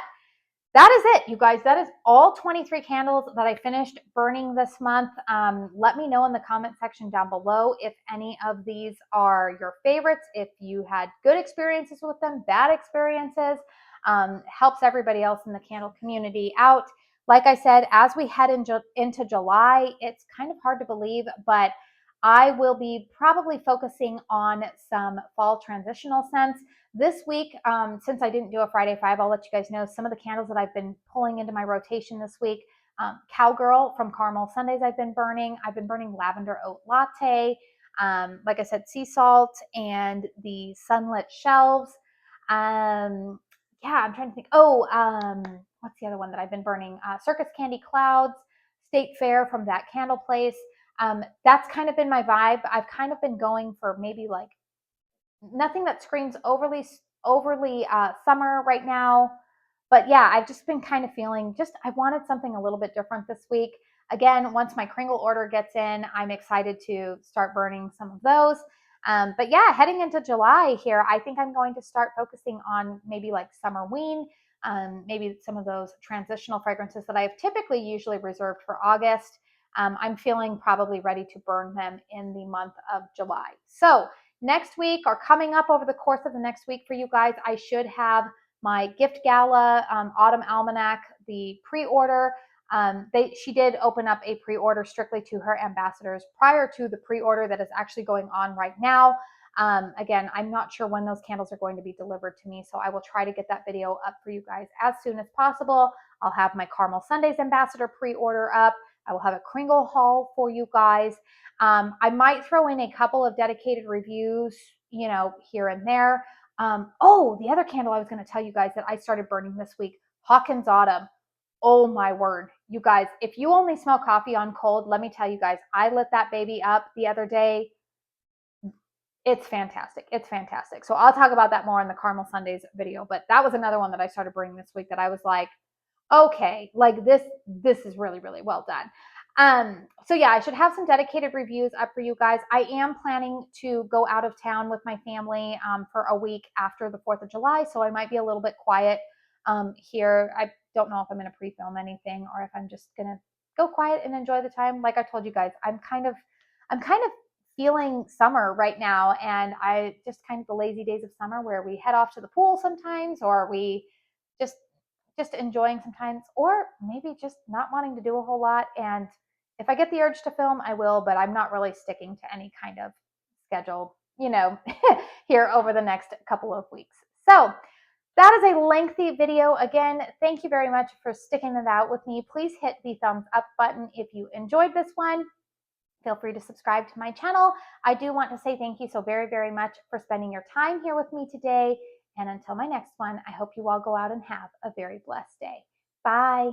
[SPEAKER 1] that is it, you guys. That is all 23 candles that I finished burning this month. Let me know in the comment section down below if any of these are your favorites, if you had good experiences with them, bad experiences. Helps everybody else in the candle community out. Like I said, as we head into July, it's kind of hard to believe, but I will be probably focusing on some fall transitional scents. This week, since I didn't do a Friday 5, I'll let you guys know some of the candles that I've been pulling into my rotation this week. Cowgirl from Caramel Sundays I've been burning. I've been burning Lavender Oat Latte. Like I said, Sea Salt and the Sunlit Shelves. Yeah, I'm trying to think. What's the other one that I've been burning? Circus Candy Clouds, State Fair from That Candle Place. That's kind of been my vibe. I've kind of been going for maybe like nothing that screams overly summer right now. But yeah, I've just been kind of feeling I wanted something a little bit different this week. Again, once my KRINGLE order gets in, I'm excited to start burning some of those. But yeah, heading into July here, I think I'm going to start focusing on maybe like Summerween. maybe some of those transitional fragrances that I've typically usually reserved for August. I'm feeling probably ready to burn them in the month of July. So next week, or coming up over the course of the next week for you guys, I should have my gift gala autumn almanac, the pre-order. She did open up a pre-order strictly to her ambassadors prior to the pre-order that is actually going on right now. Again, I'm not sure when those candles are going to be delivered to me, so I will try to get that video up for you guys as soon as possible. I'll have my Caramel Sundays ambassador pre-order up. I will have a KRINGLE haul for you guys. I might throw in a couple of dedicated reviews, here and there. The other candle I was going to tell you guys that I started burning this week, Hawkins Autumn. Oh my word, you guys, if you only smell coffee on cold, let me tell you guys, I lit that baby up the other day. It's fantastic. It's fantastic. So I'll talk about that more in the Caramel Sundays video, but that was another one that I started burning this week that I was like, okay, like this is really, really well done. So yeah, I should have some dedicated reviews up for you guys. I am planning to go out of town with my family for a week after the 4th of July, so I might be a little bit quiet here. I don't know if I'm going to pre-film anything or if I'm just going to go quiet and enjoy the time. Like I told you guys, I'm kind of feeling summer right now, and I just kind of the lazy days of summer where we head off to the pool sometimes, or we just enjoying sometimes, or maybe just not wanting to do a whole lot. And if I get the urge to film, I will, but I'm not really sticking to any kind of schedule, here over the next couple of weeks. So that is a lengthy video. Again, thank you very much for sticking it out with me. Please hit the thumbs up button if you enjoyed this one. Feel free to subscribe to my channel. I do want to say thank you so very, very much for spending your time here with me today. And until my next one, I hope you all go out and have a very blessed day. Bye.